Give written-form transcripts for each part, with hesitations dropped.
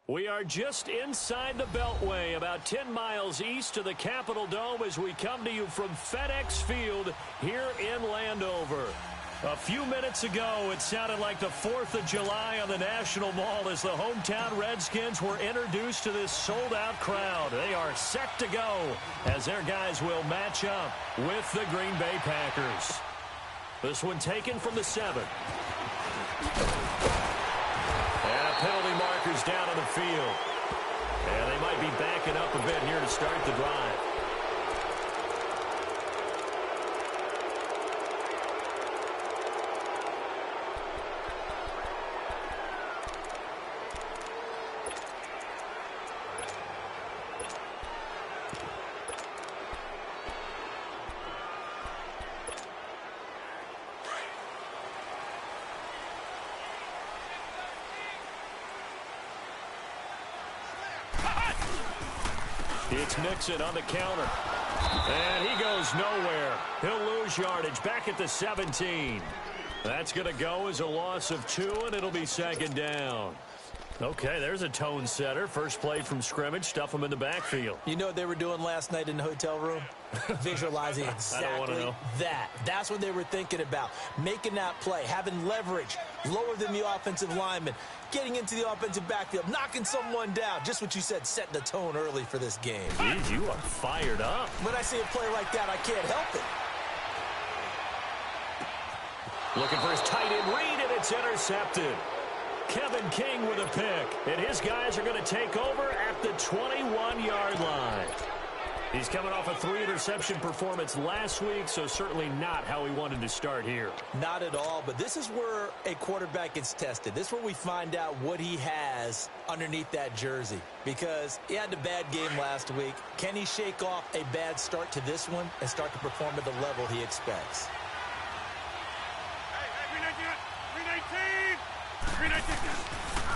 We are just inside the Beltway, about 10 miles east of the Capitol Dome as we come to you from FedEx Field here in Landover. A few minutes ago, it sounded like the 4th of July on the National Mall as the hometown Redskins were introduced to this sold-out crowd. They are set to go as their guys will match up with the Green Bay Packers. This one taken from the 7. And penalty markers down on the field. And they might be backing up a bit here to start the drive. It's Mixon on the counter. And he goes nowhere. He'll lose yardage back at the 17. That's going to go as a loss of 2, and it'll be second down. Okay, there's a tone setter. First play from scrimmage, stuff them in the backfield. You know what they were doing last night in the hotel room? Visualizing exactly that. That's what they were thinking about. Making that play, having leverage, lower than the offensive lineman, getting into the offensive backfield, knocking someone down. Just what you said, setting the tone early for this game. Jeez, you are fired up. When I see a play like that, I can't help it. Looking for his tight end read, and it's intercepted. Kevin King with a pick, and his guys are going to take over at the 21-yard line. He's coming off a 3-interception performance last week, so certainly not how he wanted to start here. Not at all, but this is where a quarterback gets tested. This is where we find out what he has underneath that jersey, because he had a bad game last week. Can he shake off a bad start to this one and start to perform at the level he expects?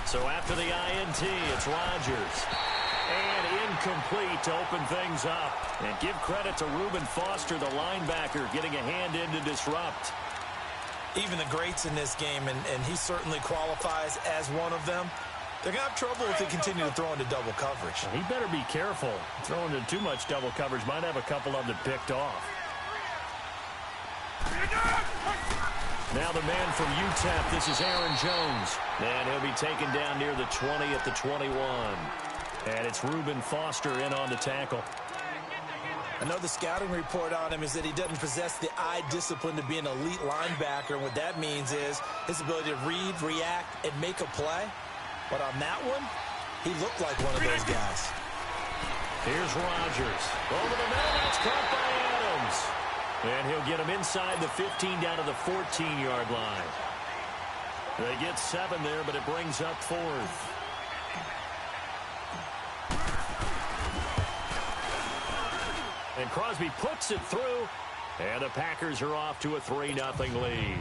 So after the INT, it's Rodgers. And incomplete to open things up. And give credit to Reuben Foster, the linebacker, getting a hand in to disrupt. Even the greats in this game, and he certainly qualifies as one of them, they're going to have trouble if they continue to throw into double coverage. Well, he better be careful. Throwing into too much double coverage might have a couple of them picked off. Now the man from UTEP, this is Aaron Jones. And he'll be taken down near the 20 at the 21. And it's Reuben Foster in on the tackle. I know the scouting report on him is that he doesn't possess the eye discipline to be an elite linebacker. And what that means is his ability to read, react, and make a play. But on that one, he looked like one of those guys. Here's Rodgers. Over the middle, that's caught by Adams. And he'll get him inside the 15 down to the 14-yard line. They get 7 there, but it brings up 4th. And Crosby puts it through, and the Packers are off to a 3-0 lead.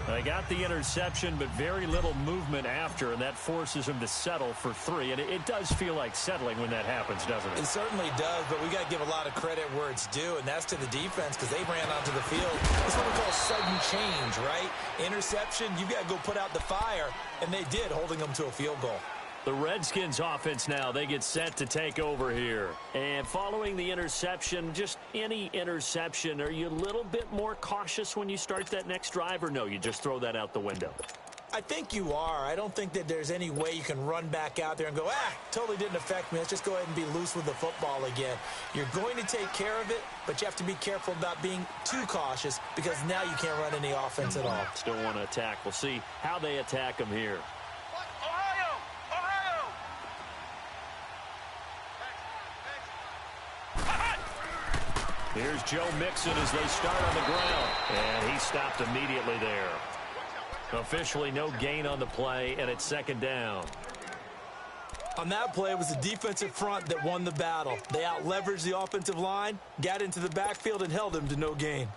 They got the interception, but very little movement after, and that forces him to settle for 3. And it does feel like settling when that happens, doesn't it? It certainly does, but we got to give a lot of credit where it's due, and that's to the defense because they ran onto the field. That's what we call sudden change, right? Interception, you've got to go put out the fire, and they did, holding them to a field goal. The Redskins offense now, they get set to take over here. And following the interception, just any interception, are you a little bit more cautious when you start that next drive, or no, you just throw that out the window? I think you are. I don't think that there's any way you can run back out there and go, totally didn't affect me. Let's just go ahead and be loose with the football again. You're going to take care of it, but you have to be careful about being too cautious because now you can't run any offense at all. Still want to attack. We'll see how they attack them here. Here's Joe Mixon as they start on the ground. And he stopped immediately there. Officially no gain on the play, and it's second down. On that play, it was the defensive front that won the battle. They out-leveraged the offensive line, got into the backfield, and held him to no gain.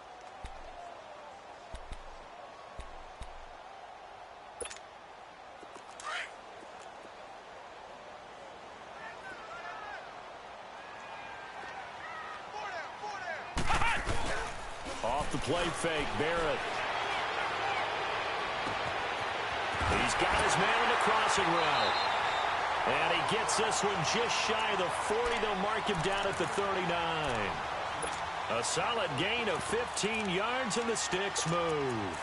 Off the play fake, Barrett. He's got his man on the crossing route. And he gets this one just shy of the 40. They'll mark him down at the 39. A solid gain of 15 yards, and the sticks move.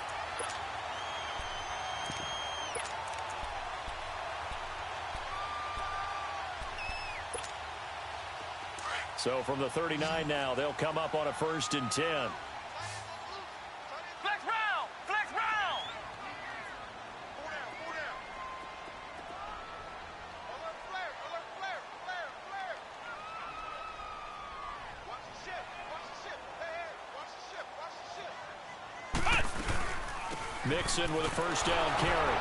So from the 39 now, they'll come up on a 1st and 10. Flex round! Flex round! Alert flare! Alert flare! Flare! Flare! Watch the ship! Watch the ship! Hey! Watch the ship! Watch the ship! Mixon with a 1st down carry.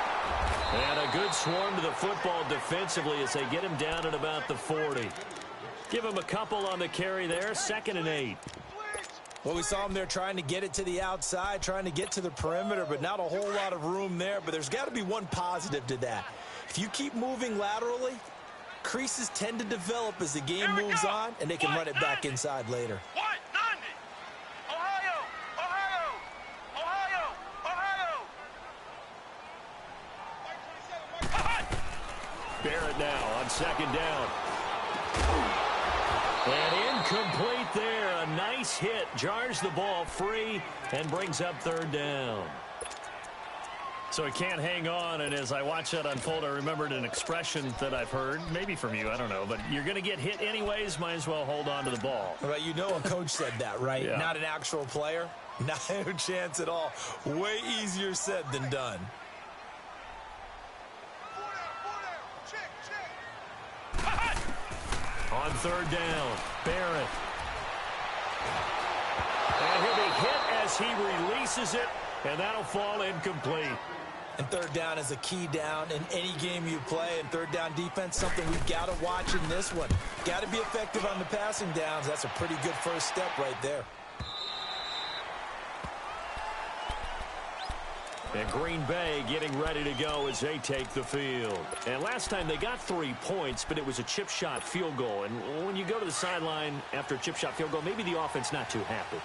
And a good swarm to the football defensively as they get him down at about the 40. Give him a couple on the carry there. 2nd and 8. Well, we saw him there trying to get it to the outside, trying to get to the perimeter, but not a whole lot of room there. But there's got to be one positive to that. If you keep moving laterally, Creases tend to develop as the game moves on, and they can run it back inside later. What? 90. Ohio! Ohio! Ohio! Ohio! Barrett now on second down. And incomplete there. A nice hit. Jars the ball free and brings up third down. So he can't hang on, and as I watch that unfold, I remembered an expression that I've heard, maybe from you, I don't know, but you're going to get hit anyways, might as well hold on to the ball. Well, you know a coach said that, right? Yeah. Not an actual player. Not a chance at all. Way easier said than done. On third down, Barrett. And he'll be hit as he releases it, and that'll fall incomplete. And third down is a key down in any game you play. And third down defense, something we've got to watch in this one. Got to be effective on the passing downs. That's a pretty good first step right there. And Green Bay getting ready to go as they take the field. And last time they got 3 points, but it was a chip shot field goal. And when you go to the sideline after a chip shot field goal, maybe the offense not too happy.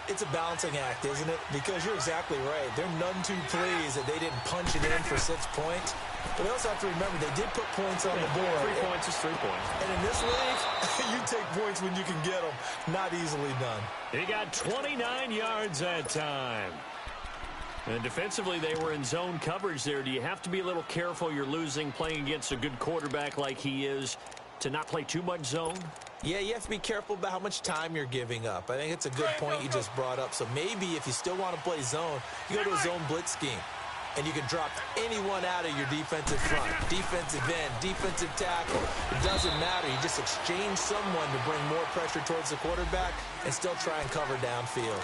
It's a balancing act, isn't it? Because you're exactly right. They're none too pleased that they didn't punch it in for 6 points. But they also have to remember they did put points on the board. 3 points is 3 points. And in this league, you take points when you can get them. Not easily done. He got 29 yards that time. And defensively, they were in zone coverage there. Do you have to be a little careful? You're losing, playing against a good quarterback like he is, to not play too much zone? Yeah, you have to be careful about how much time you're giving up. I think it's a good point you just brought up. So maybe if you still want to play zone, you go to a zone blitz scheme. And you can drop anyone out of your defensive front. Defensive end, defensive tackle. It doesn't matter. You just exchange someone to bring more pressure towards the quarterback and still try and cover downfield.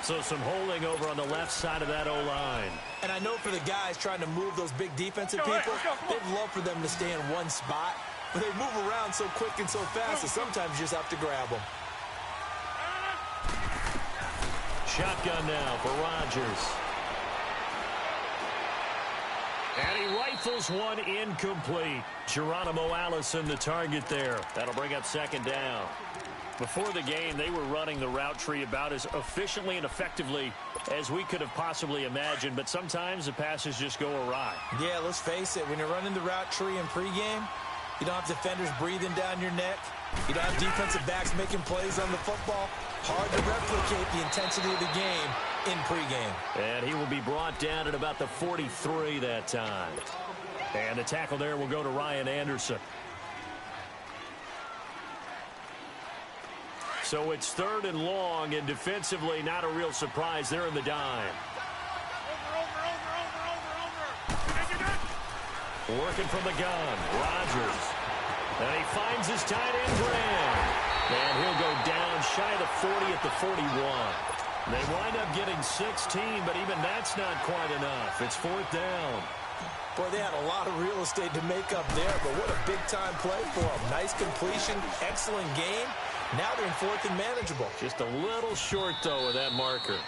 So some holding over on the left side of that O-line. And I know for the guys trying to move those big defensive people, they'd love for them to stay in one spot. But they move around so quick and so fast that sometimes you just have to grab them. Shotgun now for Rodgers. And he rifles one incomplete. Geronimo Allison the target there. That'll bring up second down. Before the game, they were running the route tree about as efficiently and effectively as we could have possibly imagined, but sometimes the passes just go awry. Yeah, let's face it. When you're running the route tree in pregame, you don't have defenders breathing down your neck. You don't have defensive backs making plays on the football. Hard to replicate the intensity of the game in pregame. And he will be brought down at about the 43 that time. And the tackle there will go to Ryan Anderson. So it's third and long, and defensively not a real surprise. They're in the dime. Working from the gun, Rodgers. And he finds his tight end, Graham. And he'll go down shy of the 40 at the 41. They wind up getting 16, but even that's not quite enough. It's fourth down. Boy, they had a lot of real estate to make up there, but what a big-time play for them. Nice completion, excellent game. Now they're in fourth and manageable. Just a little short, though, of that marker.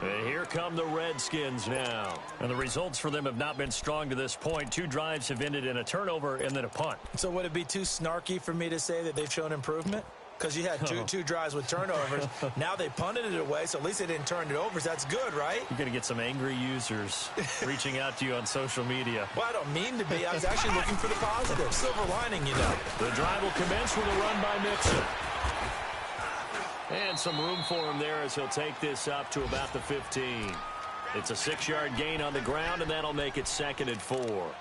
And here come the Redskins now. And the results for them have not been strong to this point. 2 drives have ended in a turnover and then a punt. So would it be too snarky for me to say that they've shown improvement? Because you had two drives with turnovers. Now they punted it away, so at least they didn't turn it over. So that's good, right? You're going to get some angry users reaching out to you on social media. Well, I don't mean to be. I was actually looking for the positive. Silver lining, you know. The drive will commence with a run by Mixon. And some room for him there as he'll take this up to about the 15. It's a 6-yard gain on the ground, and that'll make it 2nd and 4.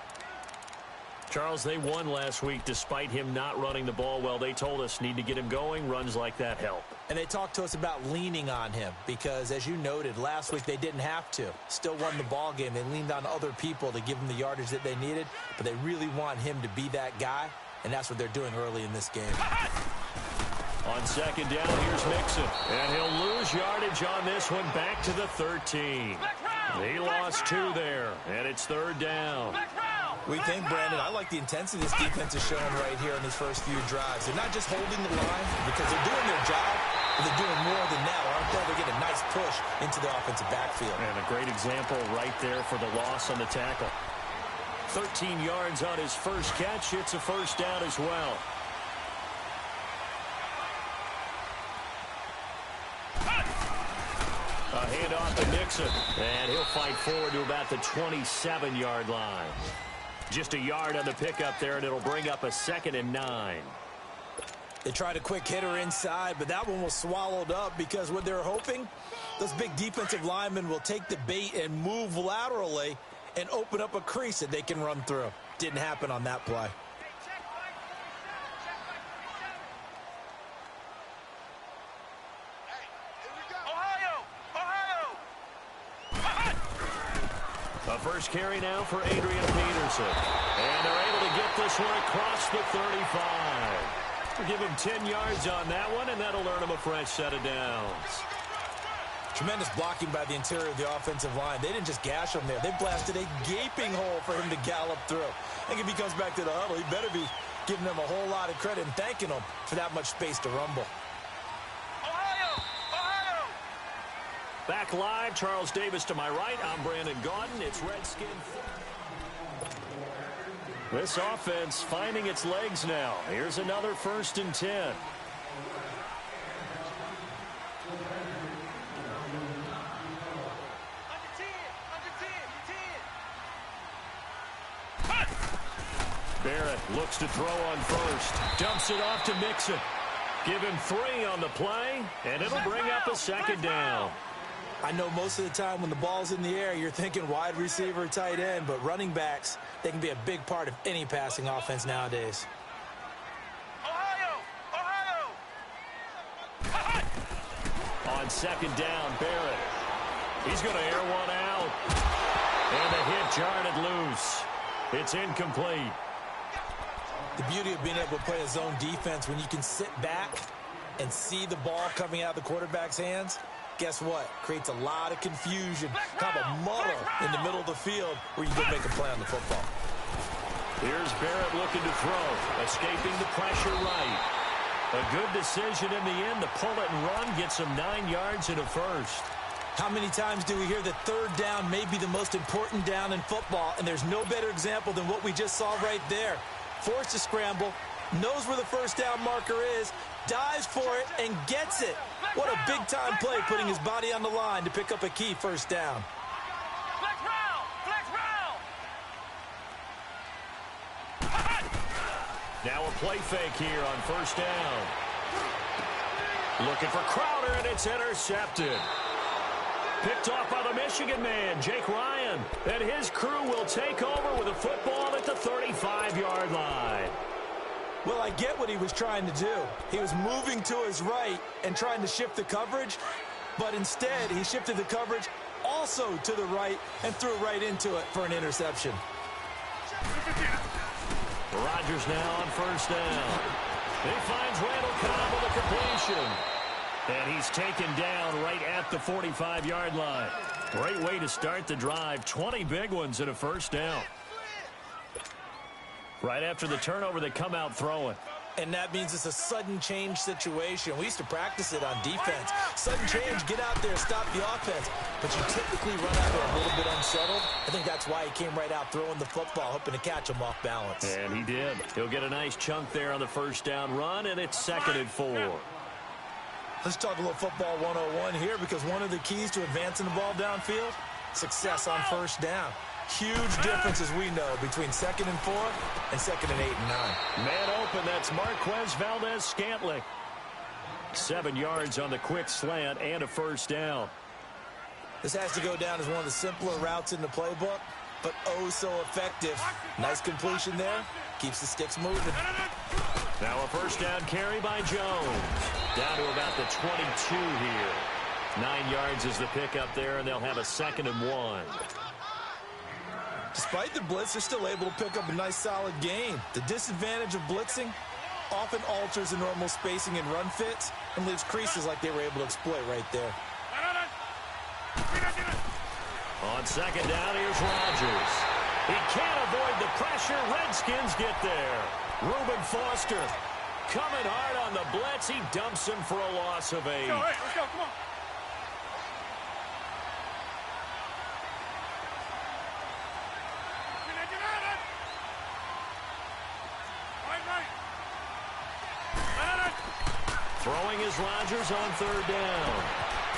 Charles, they won last week despite him not running the ball well. They told us need to get him going. Runs like that help. And they talked to us about leaning on him because, as you noted, last week they didn't have to. Still won the ball game. They leaned on other people to give them the yardage that they needed, but they really want him to be that guy, and that's what they're doing early in this game. On 2nd down, here's Mixon. And he'll lose yardage on this one back to the 13. He lost 2 there, and it's 3rd down. We think, Brandon, I like the intensity this defense is showing right here in these first few drives. They're not just holding the line because they're doing their job, but they're doing more than that, aren't they? They're getting a nice push into the offensive backfield. And a great example right there for the loss on the tackle. 13 yards on his first catch. It's a first down as well. A handoff to Nixon, and he'll fight forward to about the 27-yard line. Just a yard on the pickup there, and it'll bring up a 2nd and 9. They tried a quick hitter inside, but that one was swallowed up because what they're hoping, those big defensive linemen will take the bait and move laterally and open up a crease that they can run through. Didn't happen on that play. A first carry now for Adrian Peterson. And they're able to get this one across the 35. We'll give him 10 yards on that one, and that'll earn him a fresh set of downs. Tremendous blocking by the interior of the offensive line. They didn't just gash him there. They blasted a gaping hole for him to gallop through. I think if he comes back to the huddle, he better be giving them a whole lot of credit and thanking them for that much space to rumble. Back live, Charles Davis to my right. I'm Brandon Gaudin. It's Redskin. This offense finding its legs now. Here's another 1st and 10. Barrett looks to throw on first. Dumps it off to Mixon. Give him 3 on the play, and it'll bring up a 2nd down. I know most of the time when the ball's in the air, you're thinking wide receiver, tight end, but running backs, they can be a big part of any passing offense nowadays. On 2nd down, Barrett. He's going to air one out. And the hit jarred it loose. It's incomplete. The beauty of being able to play a zone defense when you can sit back and see the ball coming out of the quarterback's hands, guess what? Creates a lot of confusion, kind of a muddle in the middle of the field where you can make a play on the football. Here's Barrett looking to throw, escaping the pressure right. A good decision in the end. The pull it and run gets him 9 yards and a first. How many times do we hear that 3rd down may be the most important down in football, and there's no better example than what we just saw right there. Forced to scramble, knows where the 1st down marker is, dives for it, and gets it. What a big-time play, putting his body on the line to pick up a key 1st down. Flex round! Flex round! Now a play fake here on 1st down. Looking for Crowder, and it's intercepted. Picked off by the Michigan man, Jake Ryan. And his crew will take over with a football at the 35-yard line. Well, I get what he was trying to do. He was moving to his right and trying to shift the coverage, but instead he shifted the coverage also to the right and threw right into it for an interception. Rodgers now on 1st down. He finds Randall Cobb with a completion. And he's taken down right at the 45-yard line. Great way to start the drive. 20 big ones and a 1st down. Right after the turnover, they come out throwing. And that means it's a sudden change situation. We used to practice it on defense. Sudden change, get out there, stop the offense. But you typically run out there a little bit unsettled. I think that's why he came right out throwing the football, hoping to catch him off balance. And he did. He'll get a nice chunk there on the 1st down run, and it's 2nd and 4. Let's talk a little football 101 here, because one of the keys to advancing the ball downfield, success on 1st down. Huge difference, as we know, between 2nd and 4 and 2nd and 8 and 9. Man open, that's Marquez Valdez-Scantling. 7 yards on the quick slant and a 1st down. This has to go down as one of the simpler routes in the playbook, but oh so effective. Nice completion there. Keeps the sticks moving. Now a 1st down carry by Jones. Down to about the 22 here. 9 yards is the pickup there, and they'll have a 2nd and 1. Despite the blitz, they're still able to pick up a nice solid gain. The disadvantage of blitzing often alters the normal spacing and run fits and leaves creases like they were able to exploit right there. On 2nd down, here's Rodgers. He can't avoid the pressure. Redskins get there. Reuben Foster coming hard on the blitz. He dumps him for a loss of 8. Let's go, come on. Throwing is Rodgers on third down.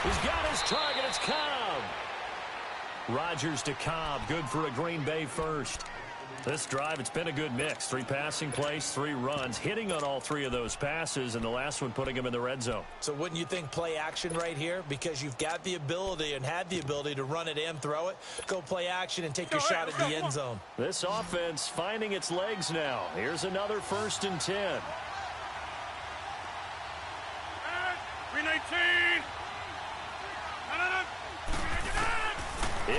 He's got his target. It's Cobb. Rodgers to Cobb. Good for a Green Bay first. This drive, it's been a good mix. 3 passing plays, 3 runs, hitting on all 3 of those passes, and the last one putting him in the red zone. So wouldn't you think play action right here? Because you've got the ability and had the ability to run it and throw it. Go play action and take your shot at the end zone. This offense finding its legs now. Here's another 1st and 10. Green 18.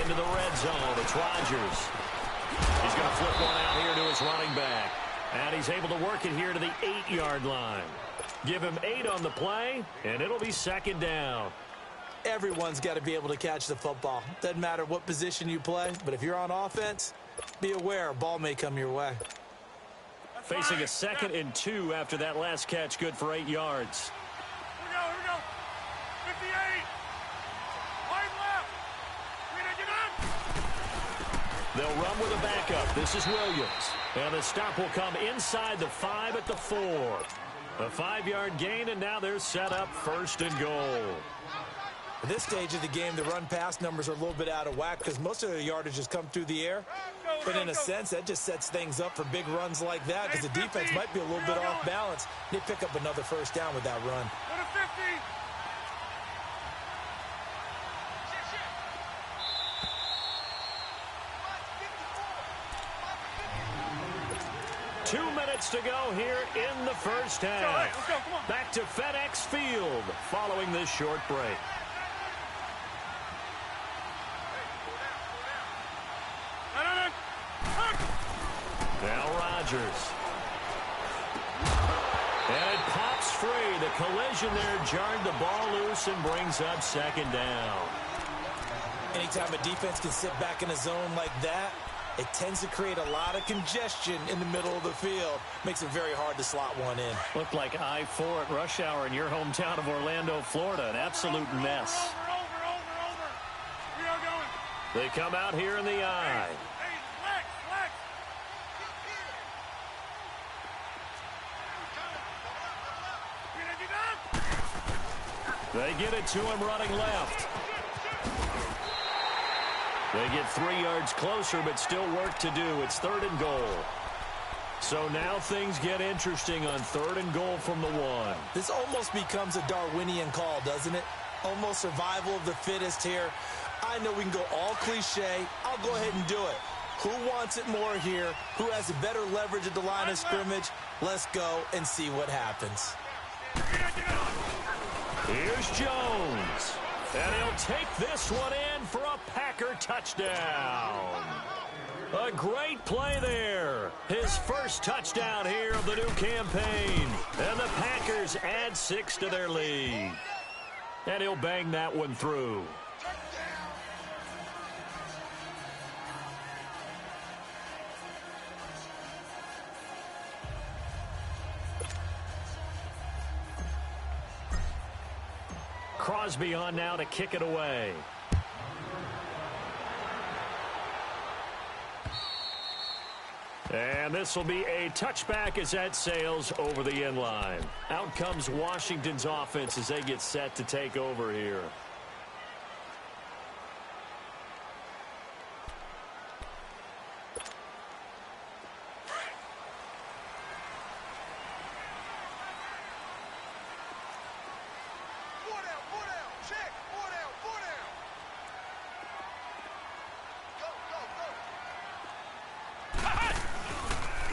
Into the red zone. It's Rodgers. He's going to flip one out here to his running back. And he's able to work it here to the 8-yard line. Give him 8 on the play, and it'll be 2nd down. Everyone's got to be able to catch the football. Doesn't matter what position you play, but if you're on offense, be aware a ball may come your way. Facing a 2nd and 2 after that last catch, good for 8 yards. Here we go. 58. Wide left. They'll run with a backup. This is Williams. And the stop will come inside the 5 at the 4. A 5-yard gain, and now they're set up 1st and goal. At this stage of the game, the run-pass numbers are a little bit out of whack because most of the yardage has come through the air. But in a sense, that just sets things up for big runs like that because the defense might be a little bit off balance. They pick up another 1st down with that run. 2 minutes to go here in the 1st half. Back to FedEx Field following this short break. Now Rodgers. And it pops free. The collision there jarred the ball loose and brings up 2nd down. Anytime a defense can sit back in a zone like that, it tends to create a lot of congestion in the middle of the field. Makes it very hard to slot one in. Looked like I-4 at rush hour in your hometown of Orlando, Florida. An absolute mess. Over. We are going. They come out here in the I. Flex. They get it to him running left. They get 3 yards closer, but still work to do. It's 3rd and goal. So now things get interesting on 3rd and goal from the 1. This almost becomes a Darwinian call, doesn't it? Almost survival of the fittest here. I know we can go all cliche. I'll go ahead and do it. Who wants it more here? Who has a better leverage at the line of scrimmage? Let's go and see what happens. Here's Jones. And he'll take this one in for a Packer touchdown. A great play there. His first touchdown here of the new campaign. And the Packers add 6 to their lead. And he'll bang that one through. Crosby on now to kick it away. And this will be a touchback as that sails over the end line. Out comes Washington's offense as they get set to take over here.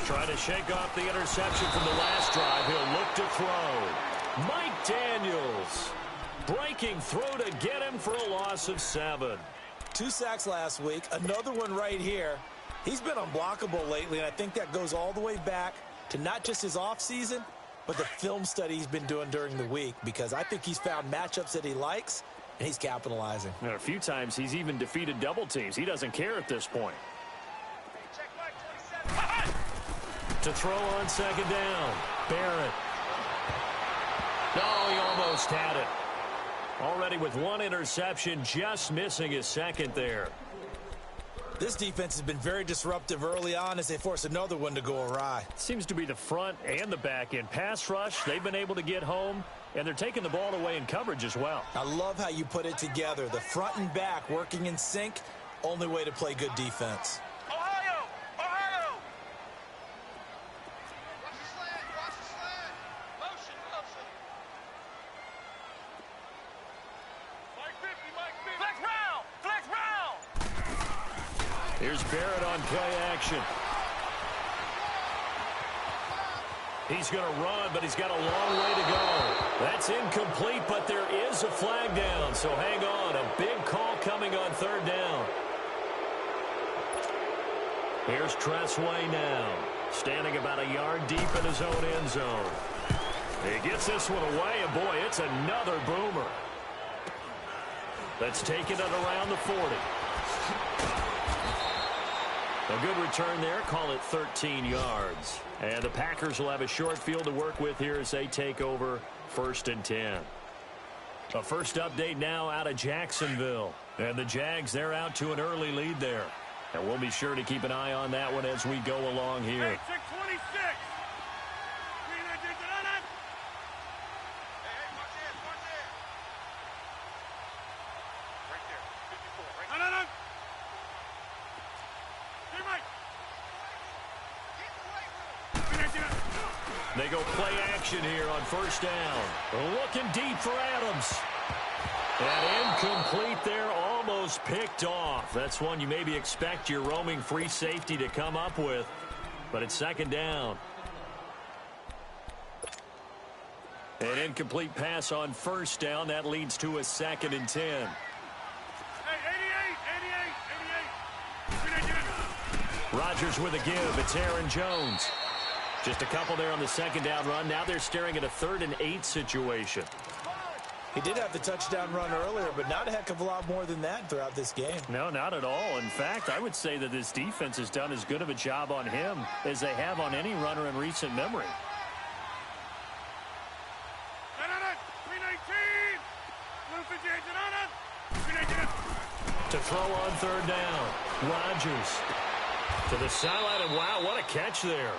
Trying to shake off the interception from the last drive. He'll look to throw. Mike Daniels breaking through to get him for a loss of 7. 2 sacks last week. Another one right here. He's been unblockable lately, and I think that goes all the way back to not just his offseason, but the film study he's been doing during the week, because I think he's found matchups that he likes, and he's capitalizing. And a few times he's even defeated double teams. He doesn't care at this point. To throw on 2nd down. Barrett. No, he almost had it. Already with 1 interception, just missing his 2nd there. This defense has been very disruptive early on as they force another one to go awry. Seems to be the front and the back end. Pass rush, they've been able to get home. and they're taking the ball away in coverage as well. I love how you put it together. The front and back working in sync, only way to play good defense. Ohio! Ohio! Watch the slant! Watch the slant! Motion, motion! Mike 50, Mike 50! Flex round! Flex round! Here's Barrett on play action. He's going to run, but he's got a long way to go. That's incomplete, but there is a flag down, so hang on. A big call coming on third down. Here's Tressway now, standing about a yard deep in his own end zone. He gets this one away, and boy, it's another boomer. That's taken it around the 40. A good return there. Call it 13 yards. And the Packers will have a short field to work with here as they take over 1st and 10. A first update now out of Jacksonville. And the Jags, they're out to an early lead there. And we'll be sure to keep an eye on that one as we go along here. Hey, 626! Hey, watch it, watch it! Right there, 54, right there. No! Hey, Mike! They go play action here on first down. Looking deep for Adams. And incomplete there, almost picked off. That's one you maybe expect your roaming free safety to come up with. But it's second down. An incomplete pass on first down. That leads to a 2nd and 10. Hey, 88! Rodgers with a give. It's Aaron Jones. Just a couple there on the second down run. Now they're staring at a 3rd and 8 situation. He did have the touchdown run earlier, but not a heck of a lot more than that throughout this game. No, not at all. In fact, I would say that this defense has done as good of a job on him as they have on any runner in recent memory. 319! To throw on third down, Rodgers to the sideline, and wow, what a catch there.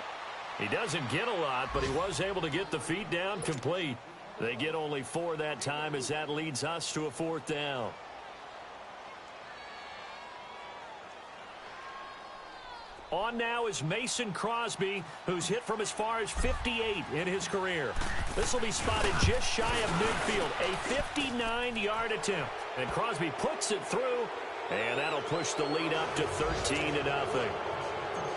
He doesn't get a lot, but he was able to get the feet down complete. They get only 4 that time as that leads us to a 4th down. On now is Mason Crosby, who's hit from as far as 58 in his career. This will be spotted just shy of midfield, a 59-yard attempt. And Crosby puts it through, and that'll push the lead up to 13-0.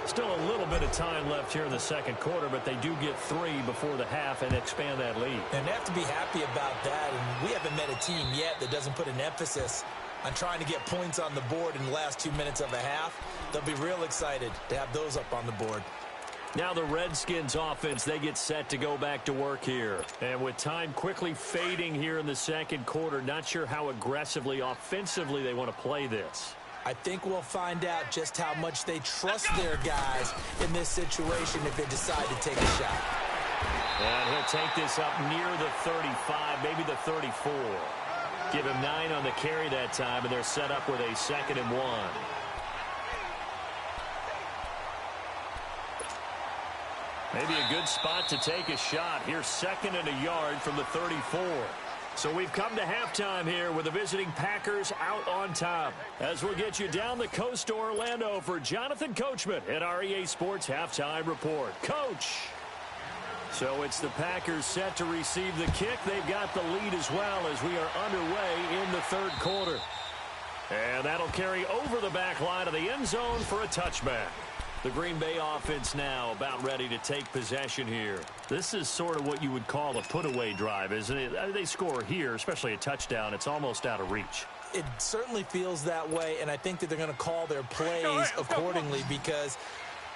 Still a little bit of time left here in the second quarter, but they do get 3 before the half and expand that lead. And they have to be happy about that. And we haven't met a team yet that doesn't put an emphasis on trying to get points on the board in the last 2 minutes of a half. They'll be real excited to have those up on the board. Now the Redskins offense, they get set to go back to work here. And with time quickly fading here in the second quarter, not sure how aggressively, offensively they want to play this. I think we'll find out just how much they trust their guys in this situation if they decide to take a shot. And he'll take this up near the 35, maybe the 34. Give him 9 on the carry that time, and they're set up with a 2nd and 1. Maybe a good spot to take a shot. Here's 2nd and a yard from the 34. So we've come to halftime here with the visiting Packers out on top. As we'll get you down the coast to Orlando for Jonathan Coachman at our EA Sports Halftime Report. Coach! So it's the Packers set to receive the kick. They've got the lead as well as we are underway in the third quarter. And that'll carry over the back line of the end zone for a touchback. The Green Bay offense now about ready to take possession here. This is sort of what you would call a put-away drive, isn't it? They score here, especially a touchdown. It's almost out of reach. It certainly feels that way, and I think that they're going to call their plays accordingly because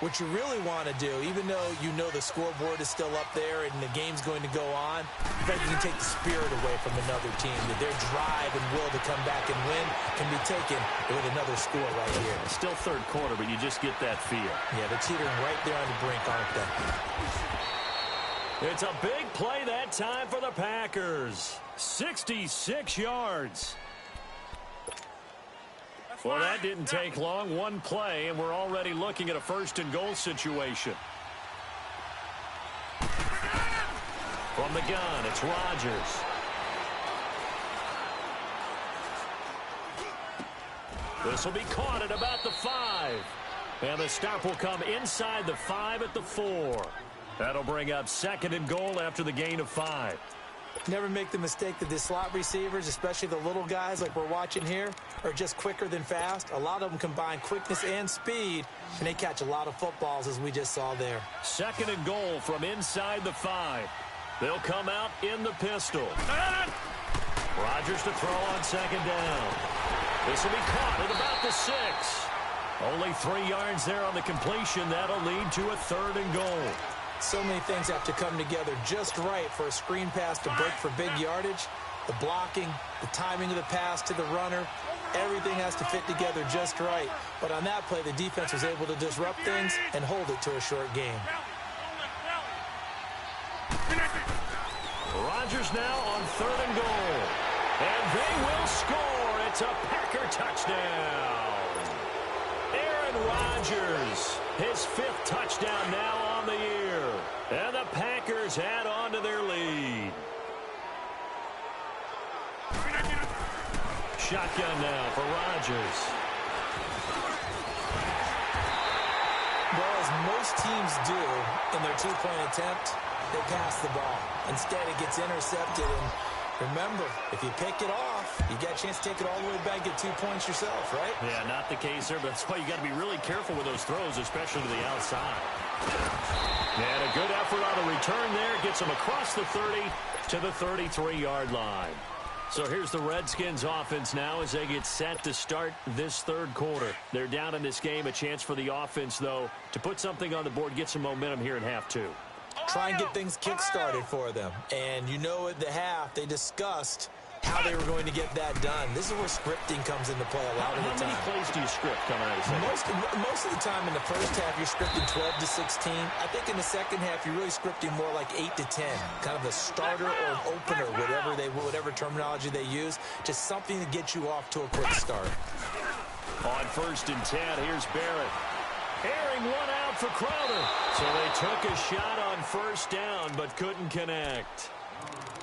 what you really want to do, even though you know the scoreboard is still up there and the game's going to go on, you think you can take the spirit away from another team, that their drive and will to come back and win can be taken with another score right here. It's still third quarter, but you just get that feel. Yeah, they're teetering right there on the brink, aren't they? It's a big play that time for the Packers. 66 yards. Well, that didn't take long. One play, and we're already looking at a 1st and goal situation. From the gun, it's Rodgers. This will be caught at about the 5. And the stop will come inside the 5 at the 4. That'll bring up 2nd and goal after the gain of 5. Never make the mistake that the slot receivers, especially the little guys like we're watching here, are just quicker than fast. A lot of them combine quickness and speed, and they catch a lot of footballs, as we just saw there. 2nd and goal from inside the 5. They'll come out in the pistol. Rodgers to throw on 2nd down. This will be caught at about the 6. Only 3 yards there on the completion. That'll lead to a 3rd and goal. So many things have to come together just right for a screen pass to break for big yardage. The blocking, the timing of the pass to the runner, everything has to fit together just right. But on that play, the defense was able to disrupt things and hold it to a short game. Rodgers now on 3rd and goal. And they will score. It's a Packer touchdown. Aaron Rodgers, his 5th touchdown now on the year. And the Packers add on to their lead. Shotgun now for Rodgers. Well, as most teams do in their 2-point attempt, they pass the ball. Instead, it gets intercepted. And remember, if you pick it off, you get a chance to take it all the way back, get 2 points yourself, right? Yeah, not the case there, but that's why you got to be really careful with those throws, especially to the outside. And a good effort on the return there. Gets them across the 30 to the 33-yard line. So here's the Redskins offense now as they get set to start this 3rd quarter. They're down in this game. A chance for the offense, though, to put something on the board, get some momentum here in half 2. Try and get things kick-started for them. And you know at the half, they discussed how they were going to get that done. This is where scripting comes into play a lot of the time. How many plays do you script coming out of the second? Most of the time in the first half, you're scripting 12 to 16. I think in the second half, you're really scripting more like 8 to 10. Kind of a starter or an opener, whatever terminology they use. Just something to get you off to a quick start. On 1st and 10, here's Barrett. Airing one out for Crowder. So they took a shot on 1st down, but couldn't connect.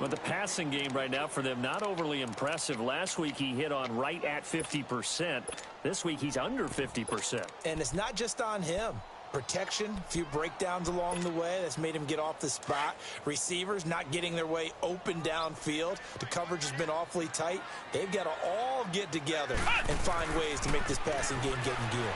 Well, the passing game right now for them, not overly impressive. Last week, he hit on right at 50%. This week, he's under 50%. And it's not just on him. Protection, a few breakdowns along the way. That's made him get off the spot. Receivers not getting their way open downfield. The coverage has been awfully tight. They've got to all get together and find ways to make this passing game get in gear.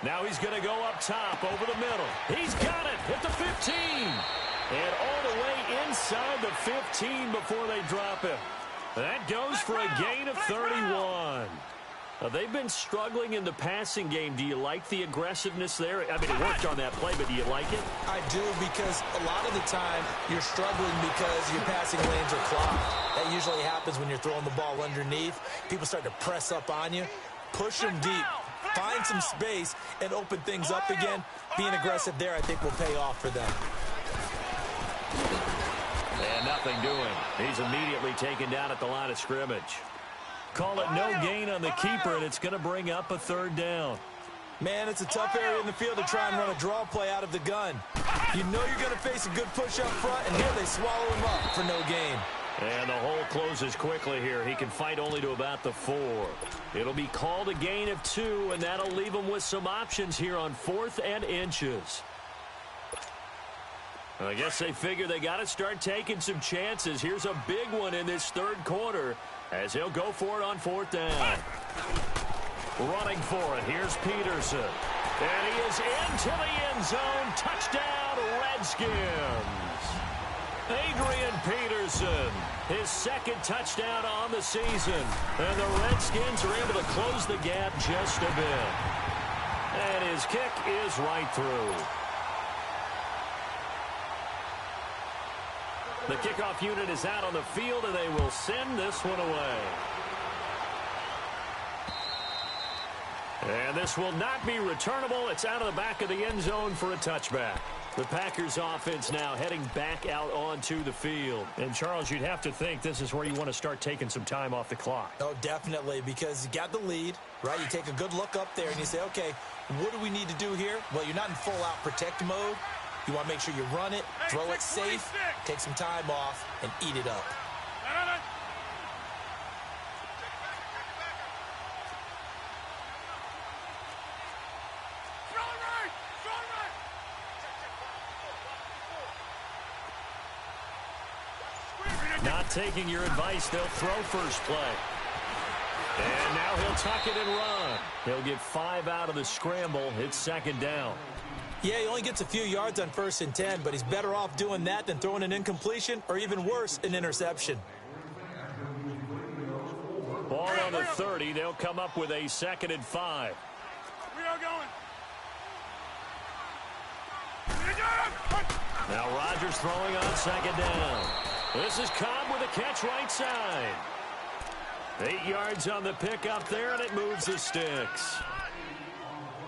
Now he's going to go up top over the middle. He's got it at the 15. And all the way inside the 15 before they drop him. That goes for a gain of 31. They've been struggling in the passing game. Do you like the aggressiveness there? I mean, it worked on that play, but do you like it? I do, because a lot of the time you're struggling because your passing lanes are clogged. That usually happens when you're throwing the ball underneath. People start to press up on you. Push them deep. Find some space and open things up again. Being aggressive there, I think, will pay off for them. And nothing doing. He's immediately taken down at the line of scrimmage. Call it no gain on the keeper, and it's going to bring up a 3rd down. Man, it's a tough area in the field to try and run a draw play out of the gun. You know you're going to face a good push up front, and here they swallow him up for no gain. And the hole closes quickly here. He can fight only to about the 4. It'll be called a gain of 2, and that'll leave him with some options here on 4th and inches. I guess they figure they got to start taking some chances. Here's a big one in this 3rd quarter as he'll go for it on 4th down. Running for it, here's Peterson. And he is into the end zone. Touchdown, Redskins. Adrian Peterson, his 2nd touchdown on the season. And the Redskins are able to close the gap just a bit. And his kick is right through. The kickoff unit is out on the field, and they will send this one away. And this will not be returnable. It's out of the back of the end zone for a touchback. The Packers offense now heading back out onto the field. And, Charles, you'd have to think this is where you want to start taking some time off the clock. Oh, definitely, because you got the lead, right? You take a good look up there and you say, okay, what do we need to do here? Well, you're not in full-out protect mode. You want to make sure you run it, throw it safe, take some time off, and eat it up. Not taking your advice, they'll throw first play. And now he'll tuck it and run. He'll get 5 out of the scramble. It's second down. Yeah, he only gets a few yards on 1st and 10, but he's better off doing that than throwing an incompletion or even worse, an interception. Ball on the 30. They'll come up with a 2nd and 5. We are going. Now Rodgers throwing on 2nd down. This is Cobb with a catch right side. 8 yards on the pickup there, and it moves the sticks.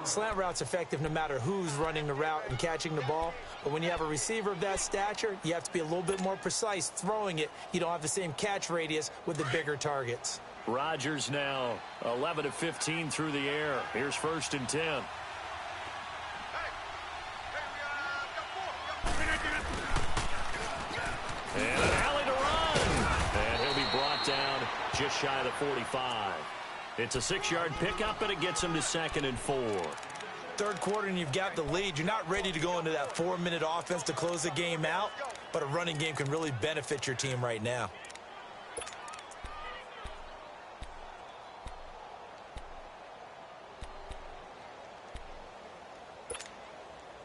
Slant route's effective no matter who's running the route and catching the ball. But when you have a receiver of that stature, you have to be a little bit more precise throwing it. You don't have the same catch radius with the bigger targets. Rodgers now 11 of 15 through the air. Here's 1st and 10. And an alley to run. And he'll be brought down just shy of the 45. It's a 6-yard pickup, and it gets him to 2nd and 4. Third quarter, and you've got the lead. You're not ready to go into that 4-minute offense to close the game out, but a running game can really benefit your team right now.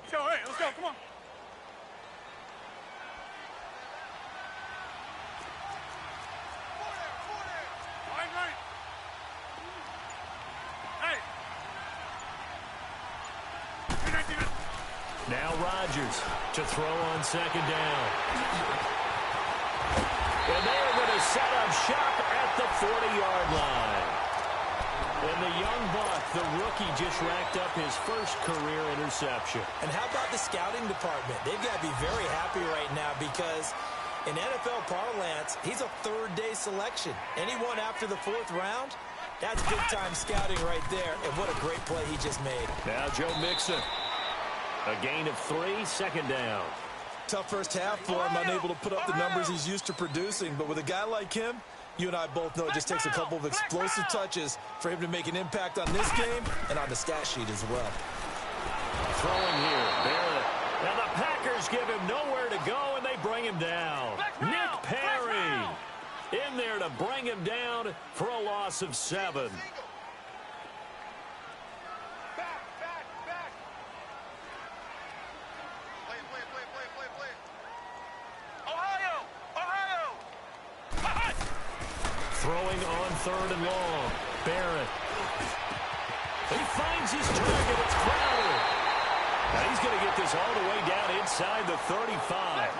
So, hey, let's go. Come on. Right. Hey. Now Rodgers to throw on 2nd down. And they're going to set up shop at the 40-yard line. And the young buck, the rookie, just racked up his first career interception. And how about the scouting department? They've got to be very happy right now because in NFL parlance, he's a third-day selection. Anyone after the 4th round, that's big-time scouting right there. And what a great play he just made. Now Joe Mixon. A gain of 3, 2nd down. Tough first half for him, unable to put up the numbers he's used to producing. But with a guy like him, you and I both know it just takes a couple of explosive touches for him to make an impact on this game and on the stat sheet as well. Throwing here, Barrett. Now the Packers give him nowhere to go, and they bring him down. Nick Perry in there to bring him down for a loss of 7. Throwing on 3rd and long. Barrett. He finds his target. It's Crowder. Now he's going to get this all the way down inside the 35.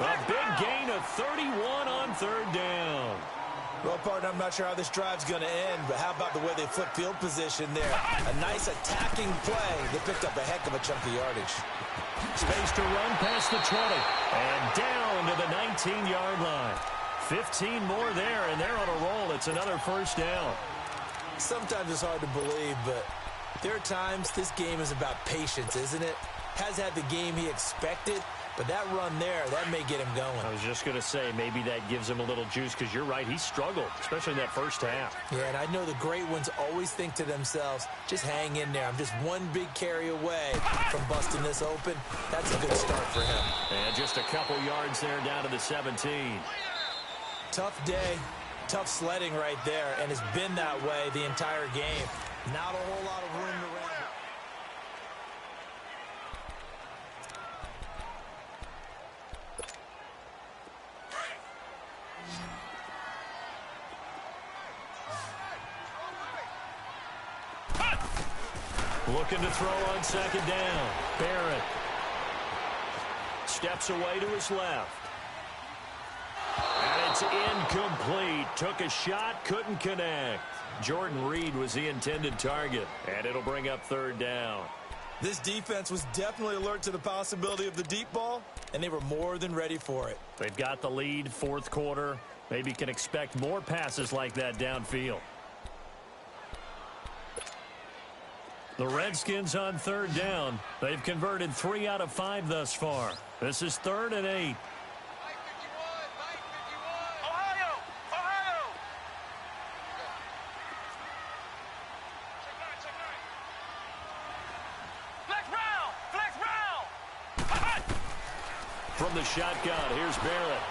A big gain of 31 on 3rd down. Well, partner, I'm not sure how this drive's going to end, but how about the way they flip field position there? A nice attacking play. They picked up a heck of a chunk of yardage. Space to run past the 20. And down to the 19-yard line. 15 more there, and they're on a roll. It's another 1st down. Sometimes it's hard to believe, but there are times this game is about patience, isn't it? Has had the game he expected, but that run there, that may get him going. I was just going to say, maybe that gives him a little juice, because you're right, he struggled, especially in that first half. Yeah, and I know the great ones always think to themselves, just hang in there. I'm just one big carry away from busting this open. That's a good start for him. And just a couple yards there down to the 17. Tough day, tough sledding right there, and it's been that way the entire game. Not a whole lot of room to run. Looking to throw on 2nd down. Barrett steps away to his left. And it's incomplete. Took a shot, couldn't connect. Jordan Reed was the intended target, and it'll bring up 3rd down. This defense was definitely alert to the possibility of the deep ball, and they were more than ready for it. They've got the lead, 4th quarter. Maybe can expect more passes like that downfield. The Redskins on third down. They've converted 3 out of 5 thus far. This is 3rd and 8. Ohio! Ohio! Check nine. Flex round! Flex round! From the shotgun, here's Barrett.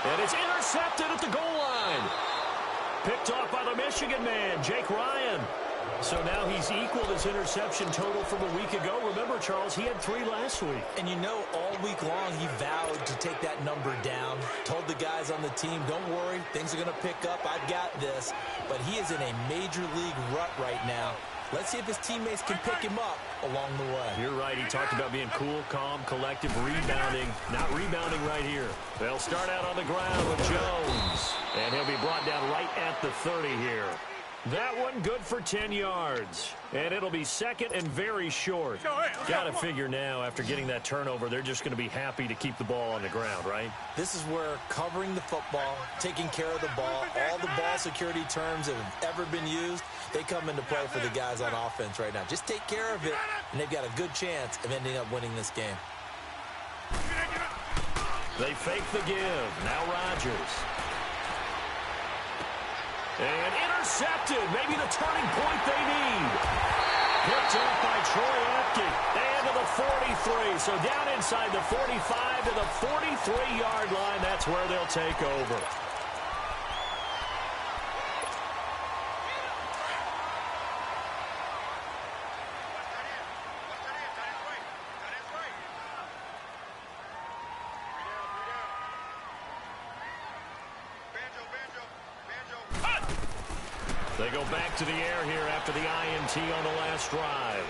And it's intercepted at the goal line. Picked off by the Michigan man, Jake Ryan. So now he's equaled his interception total from a week ago. Remember, Charles, he had 3 last week. And you know, all week long, he vowed to take that number down. Told the guys on the team, don't worry, things are going to pick up. I've got this. But he is in a major league rut right now. Let's see if his teammates can pick him up along the way. You're right. He talked about being cool, calm, collective, rebounding. Not rebounding right here. They'll start out on the ground with Jones. And he'll be brought down right at the 30 here. That one good for 10 yards. And it'll be second and very short. Got to figure now, after getting that turnover, they're just going to be happy to keep the ball on the ground, right? This is where covering the football, taking care of the ball, all the ball security terms that have ever been used, they come into play for the guys on offense right now. Just take care of it, and they've got a good chance of ending up winning this game. They fake the give. Now Rodgers. And intercepted. Maybe the turning point they need. Picked up by Troy Apke. And to the 43. So down inside the 45 to the 43-yard line. That's where they'll take over. They go back to the air here after the INT on the last drive.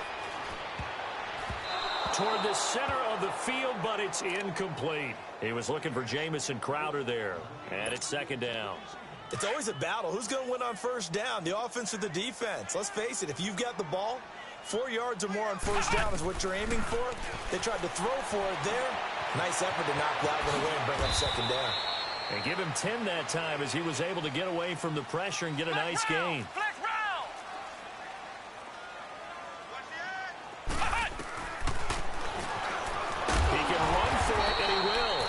Toward the center of the field, but it's incomplete. He was looking for Jamison Crowder there. And it's second down. It's always a battle. Who's going to win on first down, the offense or the defense? Let's face it, if you've got the ball, 4 yards or more on first down is what you're aiming for. They tried to throw for it there. Nice effort to knock that one away and bring up second down. And give him 10 that time as he was able to get away from the pressure and get a nice gain. Flex round! He can run for it, and he will.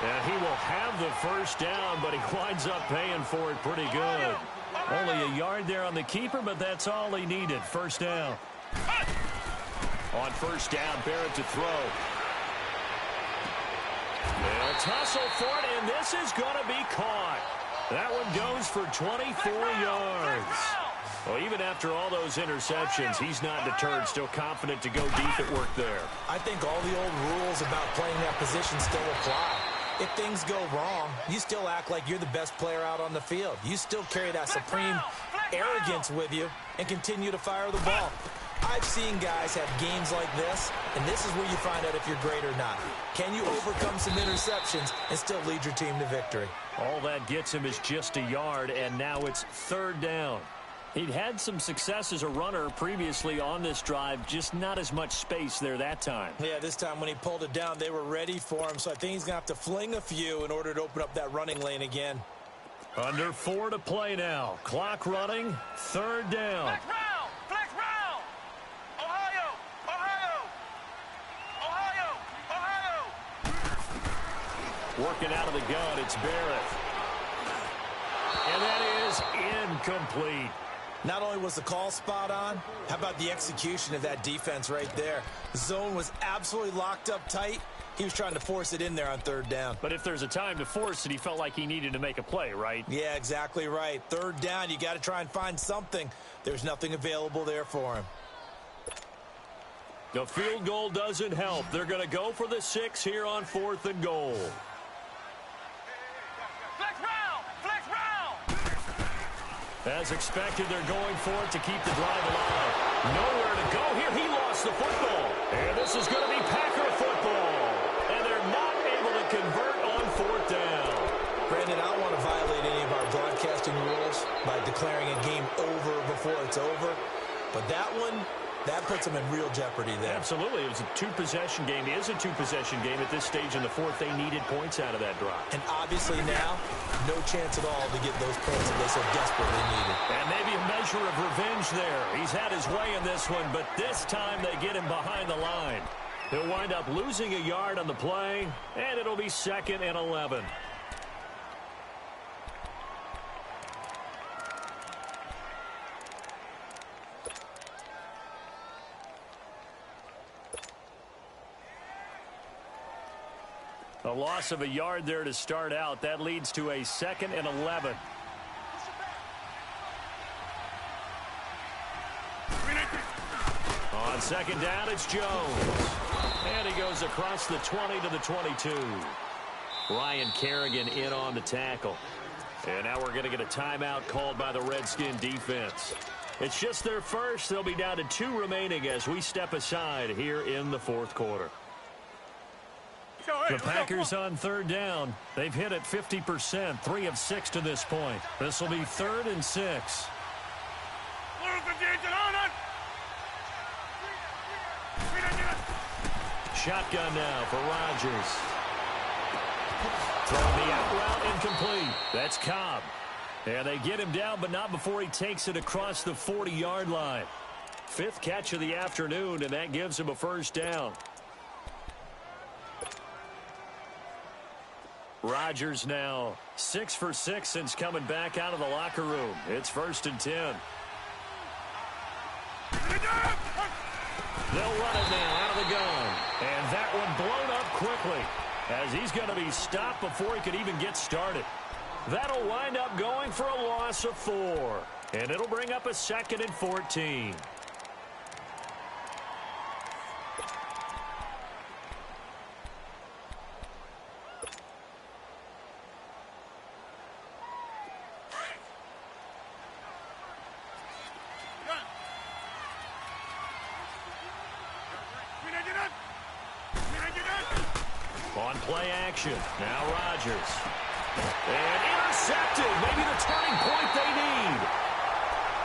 And he will have the first down, but he winds up paying for it pretty good. Only a yard there on the keeper, but that's all he needed. First down. On first down, Barrett to throw. They'll tussle for it, and this is going to be caught. That one goes for 24 yards. Well, even after all those interceptions, he's not deterred, still confident to go deep at work there. I think all the old rules about playing that position still apply. If things go wrong, you still act like you're the best player out on the field. You still carry that supreme arrogance with you and continue to fire the ball. I've seen guys have games like this, and this is where you find out if you're great or not. Can you overcome some interceptions and still lead your team to victory? All that gets him is just a yard, and now it's third down. He'd had some success as a runner previously on this drive, just not as much space there that time. Yeah, this time when he pulled it down, they were ready for him, so I think he's going to have to fling a few in order to open up that running lane again. Under 4 to play now. Clock running, third down. Flex round! Flex round! Ohio! Ohio! Ohio! Ohio! Working out of the gun, it's Barrett. And that is incomplete. Not only was the call spot on, how about the execution of that defense right there? The zone was absolutely locked up tight. He was trying to force it in there on third down. But if there's a time to force it, he felt like he needed to make a play, right? Yeah, exactly right. Third down, you got to try and find something. There's nothing available there for him. The field goal doesn't help. They're going to go for the 6 here on 4th and goal. Flex round! Flex round! As expected, they're going for it to keep the drive alive. Nowhere to go here. He lost the football. And this is going to be Packer football. And they're not able to convert on 4th down. Brandon, I don't want to violate any of our broadcasting rules by declaring a game over before it's over. But that one, That puts them in real jeopardy there. Absolutely. It was a two-possession game. It is a two-possession game at this stage in the fourth. They needed points out of that drive. And obviously now, no chance at all to get those points that they so desperately needed. And maybe a measure of revenge there. He's had his way in this one, but this time they get him behind the line. He'll wind up losing a yard on the play, and it'll be 2nd and 11. A loss of a yard there to start out. That leads to a 2nd and 11. On 2nd down, it's Jones. And he goes across the 20 to the 22. Ryan Kerrigan in on the tackle. And now we're going to get a timeout called by the Redskin defense. It's just their first. They'll be down to 2 remaining as we step aside here in the fourth quarter. The Packers on 3rd down. They've hit it 50%, 3 of 6 to this point. This will be 3rd and 6. Shotgun now for Rodgers. Throwing the out route incomplete. That's Cobb. And they get him down, but not before he takes it across the 40-yard line. 5th catch of the afternoon, and that gives him a first down. Rodgers now 6 for 6 since coming back out of the locker room. It's 1st and 10. They'll run it now out of the gun. And that one blown up quickly as he's going to be stopped before he could even get started. That'll wind up going for a loss of 4. And it'll bring up a 2nd and 14. On play action, now Rodgers. And intercepted, maybe the turning point they need.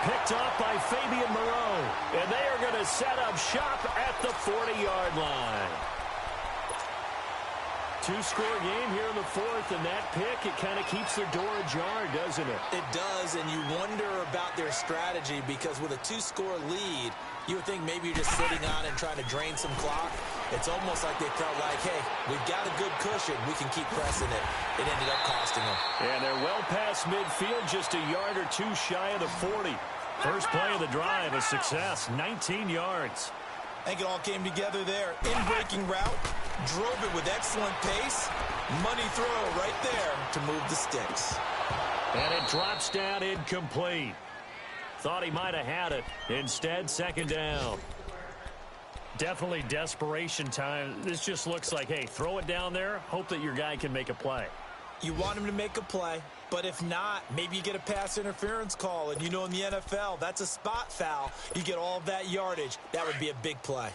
Picked off by Fabian Moreau. And they are going to set up shop at the 40-yard line. 2-score game here in the fourth, and that pick, it kind of keeps the door ajar, doesn't it? It does, and you wonder about their strategy because with a 2-score lead, you would think maybe you're just sitting on and trying to drain some clock. It's almost like they felt like, hey, we've got a good cushion. We can keep pressing it. It ended up costing them. And they're well past midfield, just a yard or 2 shy of the 40. First play of the drive, a success, 19 yards. I think it all came together there. In-breaking route, drove it with excellent pace. Money throw right there to move the sticks. And it drops down incomplete. Thought he might have had it. Instead, 2nd down. Definitely desperation time. This just looks like, hey, throw it down there, hope that your guy can make a play. You want him to make a play, but if not, maybe you get a pass interference call, and you know in the NFL, that's a spot foul. You get all of that yardage. That would be a big play.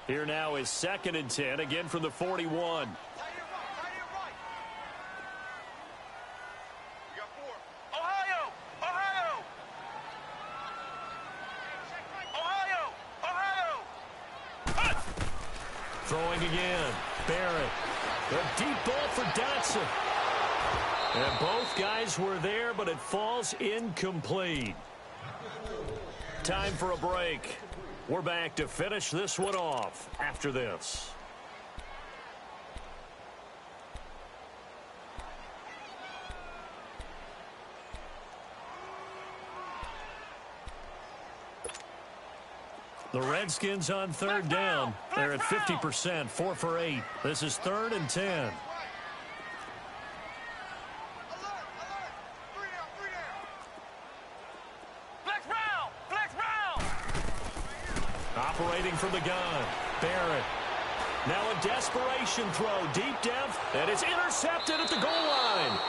Here now is 2nd and 10, again from the 41. Throwing again. Barrett. A deep ball for Dotson. And both guys were there, but it falls incomplete. Time for a break. We're back to finish this one off after this. The Redskins on 3rd down. They're at 50%, 4 for 8. This is 3rd and 10. Operating from the gun, Barrett. Now a desperation throw, deep depth, and it's intercepted at the goal line.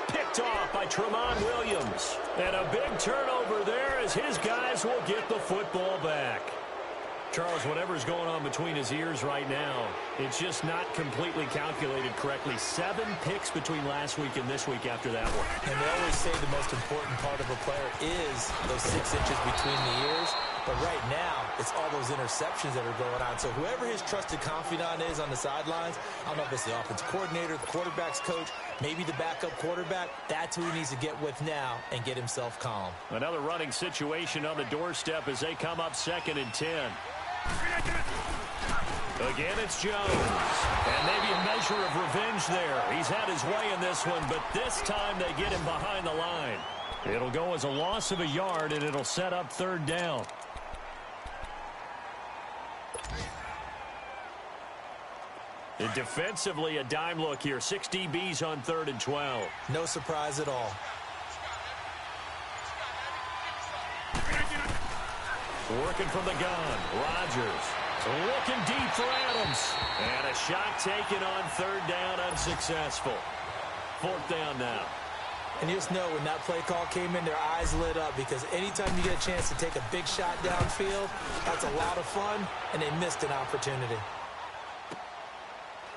Picked off by Tramon Williams. And a big turnover there as his guys will get the football back. Charles, whatever's going on between his ears right now, it's just not completely calculated correctly. 7 picks between last week and this week after that one. And they always say the most important part of a player is those 6 inches between the ears. But right now, it's all those interceptions that are going on. So whoever his trusted confidant is on the sidelines, I don't know if it's the offensive coordinator, the quarterback's coach, maybe the backup quarterback, that's who he needs to get with now and get himself calm. Another running situation on the doorstep as they come up 2nd and 10. Again, it's Jones. And maybe a measure of revenge there. He's had his way in this one, but this time they get him behind the line. It'll go as a loss of a yard, and it'll set up 3rd down. And defensively, a dime look here. 6 DBs on 3rd and 12. No surprise at all. Working from the gun. Rodgers looking deep for Adams. And a shot taken on 3rd down, unsuccessful. 4th down now. And you just know when that play call came in, their eyes lit up because anytime you get a chance to take a big shot downfield, that's a lot of fun, and they missed an opportunity.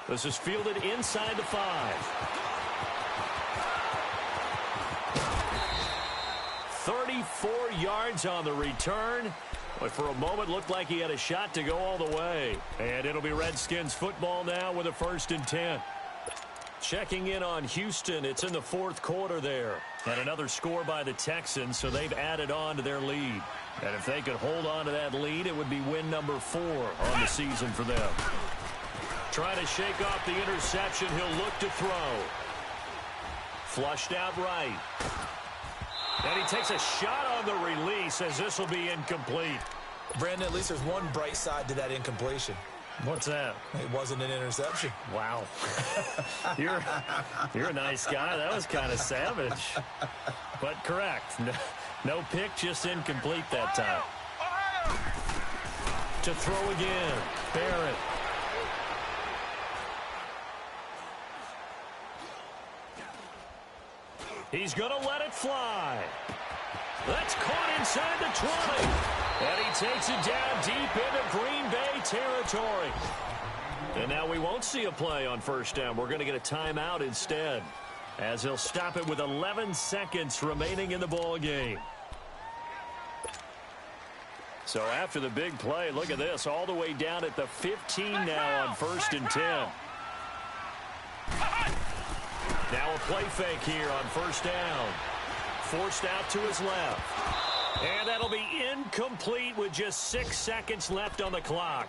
This is fielded inside the 5. 34 yards on the return. But for a moment, looked like he had a shot to go all the way. And it'll be Redskins football now with a 1st and 10. Checking in on Houston. It's in the 4th quarter there. And another score by the Texans, so they've added on to their lead. And if they could hold on to that lead, it would be win number 4 on the season for them. Trying to shake off the interception. He'll look to throw. Flushed out right. And he takes a shot on the release as this will be incomplete. Brandon, at least there's one bright side to that incompletion. What's that? It wasn't an interception. Wow. You're a nice guy. That was kind of savage. But correct. No pick, just incomplete that time. To throw again. Barrett. He's going to let it fly. That's caught inside the 20. And he takes it down deep into Green Bay territory. And now we won't see a play on 1st down. We're going to get a timeout instead, as he'll stop it with 11 seconds remaining in the ball game. So after the big play, look at this, all the way down at the 15 now on 1st and 10. Now a play fake here on 1st down. Forced out to his left. And that'll be incomplete with just 6 seconds left on the clock.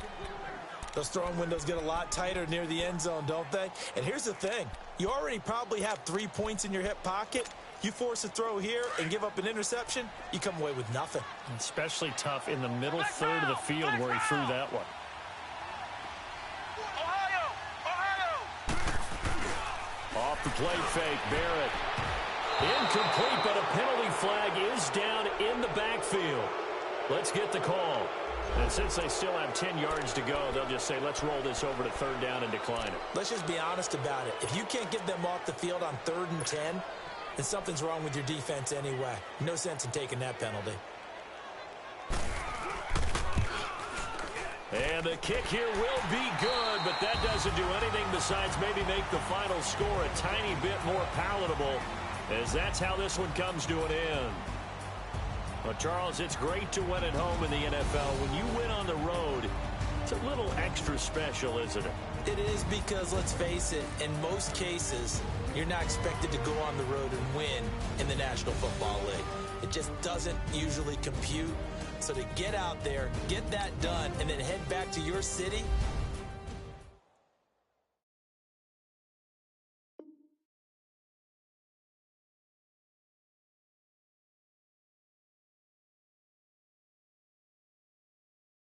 Those throwing windows get a lot tighter near the end zone, don't they? And here's the thing. You already probably have 3 points in your hip pocket. You force a throw here and give up an interception, you come away with nothing. Especially tough in the middle third of the field where he threw that one. Off the play fake, Barrett. Incomplete, but a penalty flag is down in the backfield. Let's get the call. And since they still have 10 yards to go, they'll just say, let's roll this over to 3rd down and decline it. Let's just be honest about it. If you can't get them off the field on 3rd and 10, then something's wrong with your defense anyway. No sense in taking that penalty. And the kick here will be good, but that doesn't do anything besides maybe make the final score a tiny bit more palatable, as that's how this one comes to an end. Well, Charles, it's great to win at home in the NFL. When you win on the road, it's a little extra special, isn't it? It is, because, let's face it, in most cases, you're not expected to go on the road and win in the National Football League. It just doesn't usually compute. So to get out there, get that done, and then head back to your city,